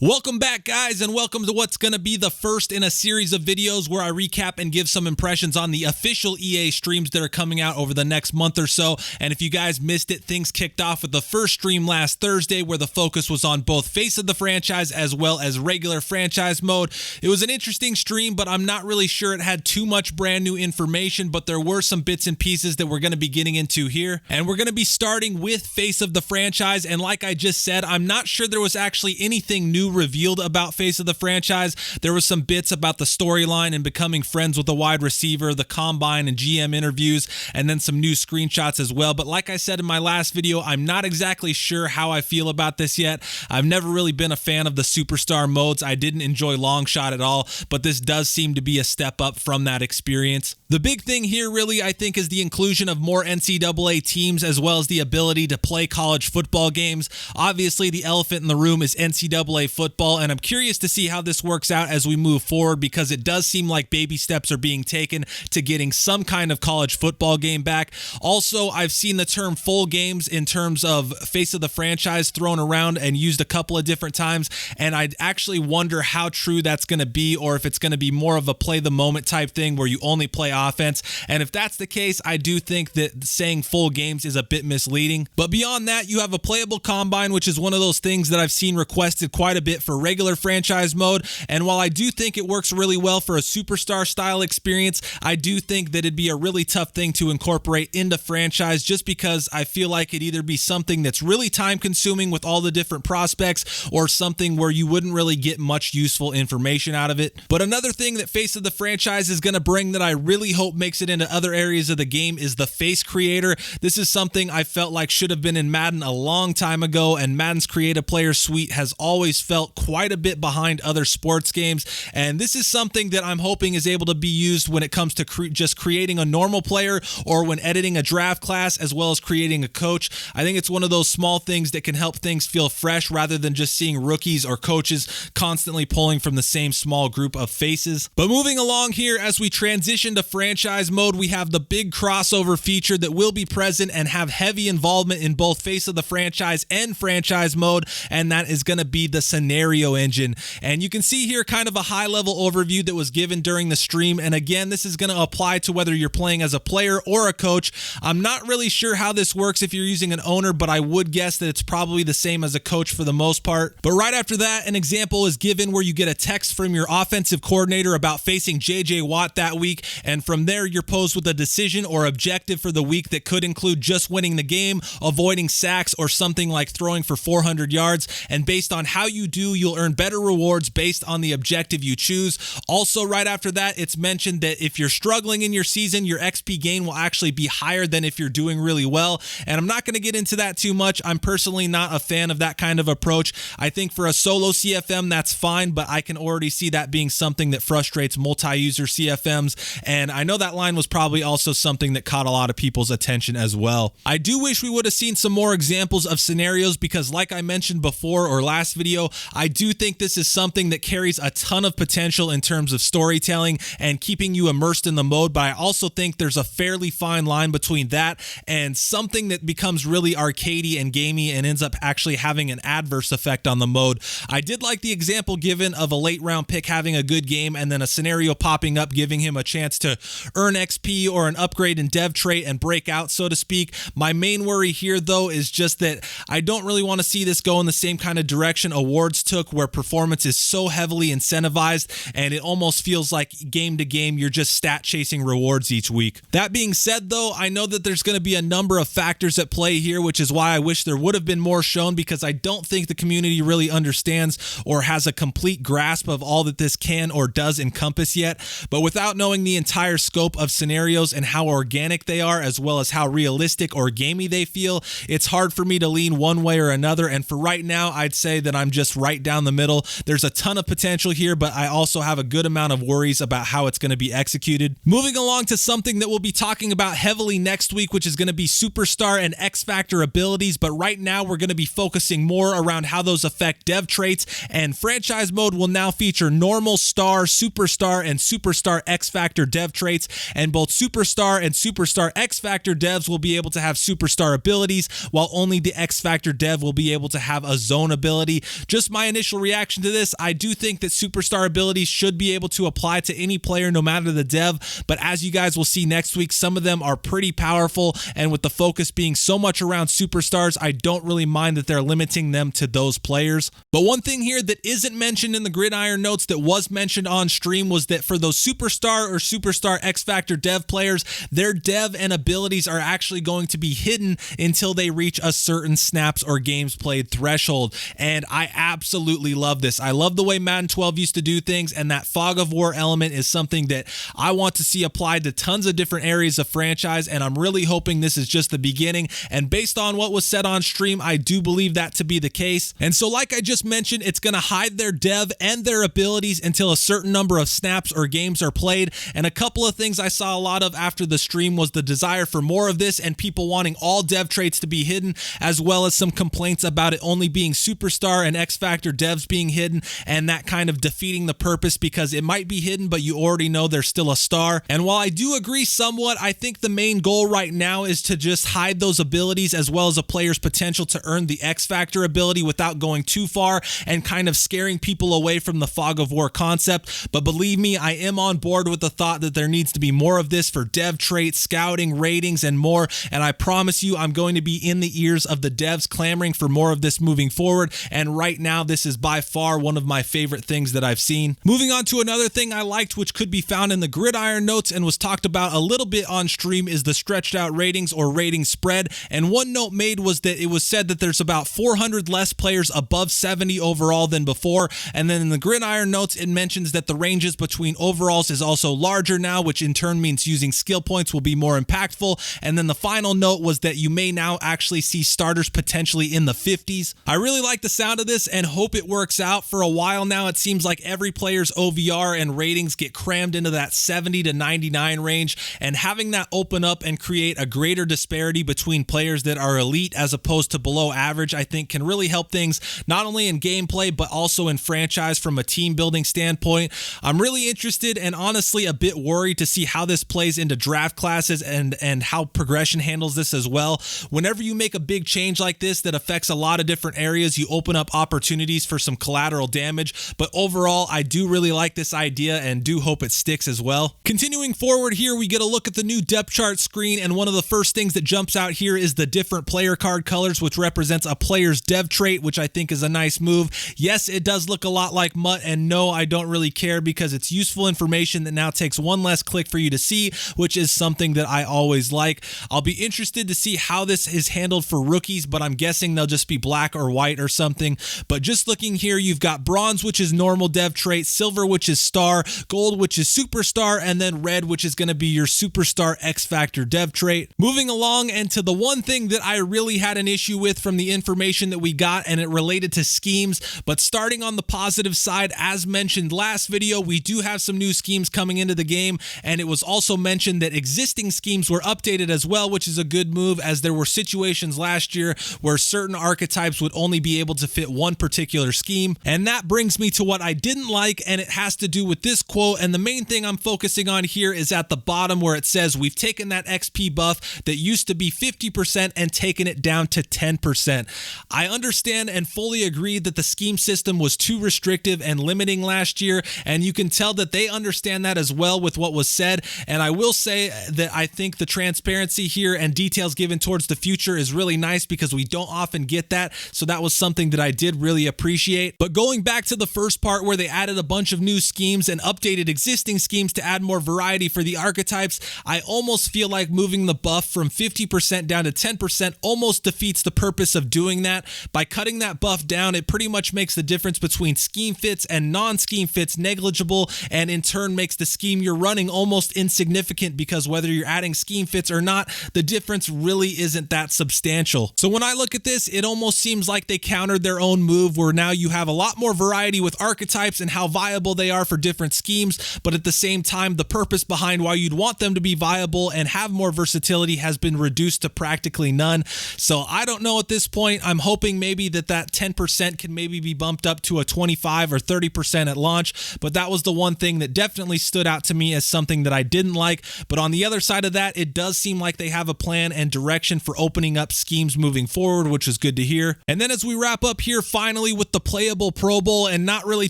Welcome back, guys, and welcome to what's going to be the first in a series of videos where I recap and give some impressions on the official EA streams that are coming out over the next month or so. And if you guys missed it, things kicked off with the first stream last Thursday where the focus was on both Face of the Franchise as well as regular franchise mode. It was an interesting stream, but I'm not really sure it had too much brand new information, but there were some bits and pieces that we're going to be getting into here. And we're going to be starting with Face of the Franchise, and like I just said, I'm not sure there was actually anything new revealed about Face of the Franchise. There was some bits about the storyline and becoming friends with a wide receiver, the combine and GM interviews, and then some new screenshots as well. But like I said in my last video, I'm not exactly sure how I feel about this yet. I've never really been a fan of the superstar modes. I didn't enjoy Long Shot at all, but this does seem to be a step up from that experience. The big thing here really, I think, is the inclusion of more NCAA teams as well as the ability to play college football games. Obviously, the elephant in the room is NCAA football, and I'm curious to see how this works out as we move forward because it does seem like baby steps are being taken to getting some kind of college football game back. Also, I've seen the term full games in terms of Face of the Franchise thrown around and used a couple of different times, and I actually wonder how true that's going to be or if it's going to be more of a play the moment type thing where you only play offense. And if that's the case, I do think that saying full games is a bit misleading. But beyond that, you have a playable combine, which is one of those things that I've seen requested quite a bit for regular franchise mode. And while I do think it works really well for a superstar style experience, I do think that it'd be a really tough thing to incorporate into franchise just because I feel like it'd either be something that's really time consuming with all the different prospects or something where you wouldn't really get much useful information out of it. But another thing that Face of the Franchise is going to bring that I really hope makes it into other areas of the game is the face creator. This is something I felt like should have been in Madden a long time ago, and Madden's creative player suite has always felt quite a bit behind other sports games, and this is something that I'm hoping is able to be used when it comes to just creating a normal player or when editing a draft class as well as creating a coach. I think it's one of those small things that can help things feel fresh rather than just seeing rookies or coaches constantly pulling from the same small group of faces. But moving along here, as we transition to franchise mode, we have the big crossover feature that will be present and have heavy involvement in both Face of the Franchise and franchise mode, and that is going to be the scenario engine. And you can see here kind of a high-level overview that was given during the stream, and again, this is going to apply to whether you're playing as a player or a coach. I'm not really sure how this works if you're using an owner, but I would guess that it's probably the same as a coach for the most part. But right after that, an example is given where you get a text from your offensive coordinator about facing JJ Watt that week, and from there you're posed with a decision or objective for the week that could include just winning the game, avoiding sacks, or something like throwing for 400 yards, and based on how you do, you'll earn better rewards based on the objective you choose. Also, right after that, it's mentioned that if you're struggling in your season, your XP gain will actually be higher than if you're doing really well, and I'm not going to get into that too much. I'm personally not a fan of that kind of approach. I think for a solo CFM, that's fine, but I can already see that being something that frustrates multi-user CFMs, and I know that line was probably also something that caught a lot of people's attention as well. I do wish we would have seen some more examples of scenarios because like I mentioned before or last video, I do think this is something that carries a ton of potential in terms of storytelling and keeping you immersed in the mode, but I also think there's a fairly fine line between that and something that becomes really arcadey and gamey and ends up actually having an adverse effect on the mode. I did like the example given of a late round pick having a good game and then a scenario popping up giving him a chance to earn XP or an upgrade in dev trait and break out, so to speak. My main worry here though is just that I don't really want to see this go in the same kind of direction awards took where performance is so heavily incentivized and it almost feels like game to game you're just stat chasing rewards each week. That being said though, I know that there's going to be a number of factors at play here, which is why I wish there would have been more shown because I don't think the community really understands or has a complete grasp of all that this can or does encompass yet. But without knowing the entire scope of scenarios and how organic they are as well as how realistic or gamey they feel, it's hard for me to lean one way or another, and for right now I'd say that I'm just right down the middle. There's a ton of potential here, but I also have a good amount of worries about how it's going to be executed. Moving along to something that we'll be talking about heavily next week, which is going to be Superstar and X Factor abilities, but right now we're going to be focusing more around how those affect dev traits, and franchise mode will now feature normal, star, superstar, and superstar X Factor dev traits, and both Superstar and Superstar X Factor devs will be able to have Superstar abilities, while only the X Factor dev will be able to have a zone ability. Just just my initial reaction to this. I do think that superstar abilities should be able to apply to any player no matter the dev, but as you guys will see next week, some of them are pretty powerful, and with the focus being so much around superstars, I don't really mind that they're limiting them to those players. But one thing here that isn't mentioned in the Gridiron Notes that was mentioned on stream was that for those superstar or superstar X Factor dev players, their dev and abilities are actually going to be hidden until they reach a certain snaps or games played threshold, and I absolutely love this. I love the way Madden 12 used to do things, and that fog of war element is something that I want to see applied to tons of different areas of franchise, and I'm really hoping this is just the beginning, and based on what was said on stream, I do believe that to be the case. And so like I just mentioned, it's going to hide their dev and their abilities until a certain number of snaps or games are played, and a couple of things I saw a lot of after the stream was the desire for more of this and people wanting all dev traits to be hidden, as well as some complaints about it only being superstar and X Factor devs being hidden, and that kind of defeating the purpose because it might be hidden but you already know they're still a star. And while I do agree somewhat, I think the main goal right now is to just hide those abilities as well as a player's potential to earn the X Factor ability without going too far and kind of scaring people away from the fog of war concept. But believe me, I am on board with the thought that there needs to be more of this for dev traits, scouting, ratings, and more, and I promise you I'm going to be in the ears of the devs clamoring for more of this moving forward, and right now this is by far one of my favorite things that I've seen. Moving on to another thing I liked, which could be found in the Gridiron Notes and was talked about a little bit on stream, is the stretched out ratings or rating spread, and one note made was that it was said that there's about 400 less players above 70 overall than before, and then in the Gridiron Notes it mentions that the ranges between overalls is also larger now, which in turn means using skill points will be more impactful, and then the final note was that you may now actually see starters potentially in the 50s. I really like the sound of this and hope it works out. For a while now it seems like every player's OVR and ratings get crammed into that 70 to 99 range, and having that open up and create a greater disparity between players that are elite as opposed to below average, I think can really help things not only in gameplay but also in franchise from a team building standpoint. I'm really interested and honestly a bit worried to see how this plays into draft classes and how progression handles this as well. Whenever you make a big change like this that affects a lot of different areas, you open up opportunities for some collateral damage, but overall I do really like this idea and do hope it sticks as well. Continuing forward here, we get a look at the new depth chart screen, and one of the first things that jumps out here is the different player card colors, which represents a player's dev trait, which I think is a nice move. Yes, it does look a lot like MUT, and no, I don't really care because it's useful information that now takes one less click for you to see, which is something that I always like. I'll be interested to see how this is handled for rookies, but I'm guessing they'll just be black or white or something. But just looking here, you've got bronze, which is normal dev trait, silver, which is star, gold, which is superstar, and then red, which is going to be your superstar X Factor dev trait. Moving along, and to the one thing that I really had an issue with from the information that we got, and it related to schemes. But starting on the positive side, as mentioned last video, we do have some new schemes coming into the game, and it was also mentioned that existing schemes were updated as well, which is a good move, as there were situations last year where certain archetypes would only be able to fit one particular scheme. And that brings me to what I didn't like, and it has to do with this quote, and the main thing I'm focusing on here is at the bottom where it says we've taken that XP buff that used to be 50% and taken it down to 10%. I understand and fully agree that the scheme system was too restrictive and limiting last year, and you can tell that they understand that as well with what was said. And I will say that I think the transparency here and details given towards the future is really nice because we don't often get that, so that was something that I did really appreciate. But going back to the first part where they added a bunch of new schemes and updated existing schemes to add more variety for the archetypes, I almost feel like moving the buff from 50% down to 10% almost defeats the purpose of doing that. By cutting that buff down, it pretty much makes the difference between scheme fits and non-scheme fits negligible, and in turn makes the scheme you're running almost insignificant, because whether you're adding scheme fits or not, the difference really isn't that substantial. So when I look at this, it almost seems like they countered their own move, where now you have a lot more variety with archetypes and how viable they are for different schemes, but at the same time, the purpose behind why you'd want them to be viable and have more versatility has been reduced to practically none. So I don't know at this point. I'm hoping maybe that 10% can maybe be bumped up to a 25 or 30% at launch, but that was the one thing that definitely stood out to me as something that I didn't like. But on the other side of that, it does seem like they have a plan and direction for opening up schemes moving forward, which is good to hear. And then as we wrap up here, finally, finally with the Playable Pro Bowl, and not really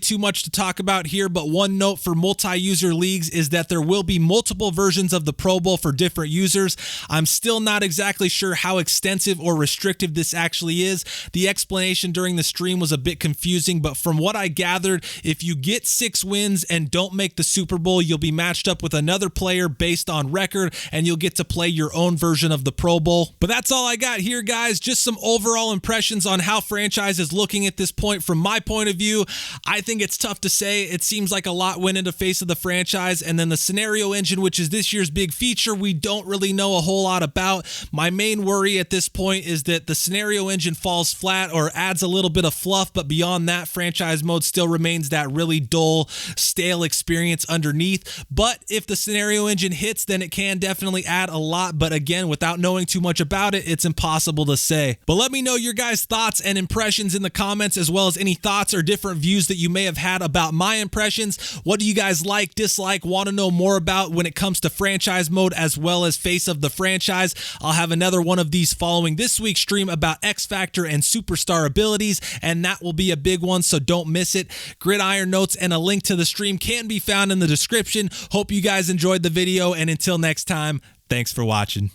too much to talk about here, but one note for multi-user leagues is that there will be multiple versions of the Pro Bowl for different users. I'm still not exactly sure how extensive or restrictive this actually is. The explanation during the stream was a bit confusing, but from what I gathered, if you get 6 wins and don't make the Super Bowl, you'll be matched up with another player based on record, and you'll get to play your own version of the Pro Bowl. But that's all I got here, guys. Just some overall impressions on how franchise is looking at this point. From my point of view, I think it's tough to say. It seems like a lot went into face of the franchise, and then the scenario engine, which is this year's big feature, we don't really know a whole lot about. My main worry at this point is that the scenario engine falls flat or adds a little bit of fluff, but beyond that, franchise mode still remains that really dull, stale experience underneath. But if the scenario engine hits, then it can definitely add a lot, but again, without knowing too much about it, it's impossible to say. But let me know your guys' thoughts and impressions in the comments, as well as any thoughts or different views that you may have had about my impressions. What do you guys like, dislike, want to know more about when it comes to franchise mode, as well as face of the franchise? I'll have another one of these following this week's stream about X Factor and superstar abilities, and that will be a big one, so don't miss it. Gridiron Notes and a link to the stream can be found in the description. Hope you guys enjoyed the video, and until next time, thanks for watching.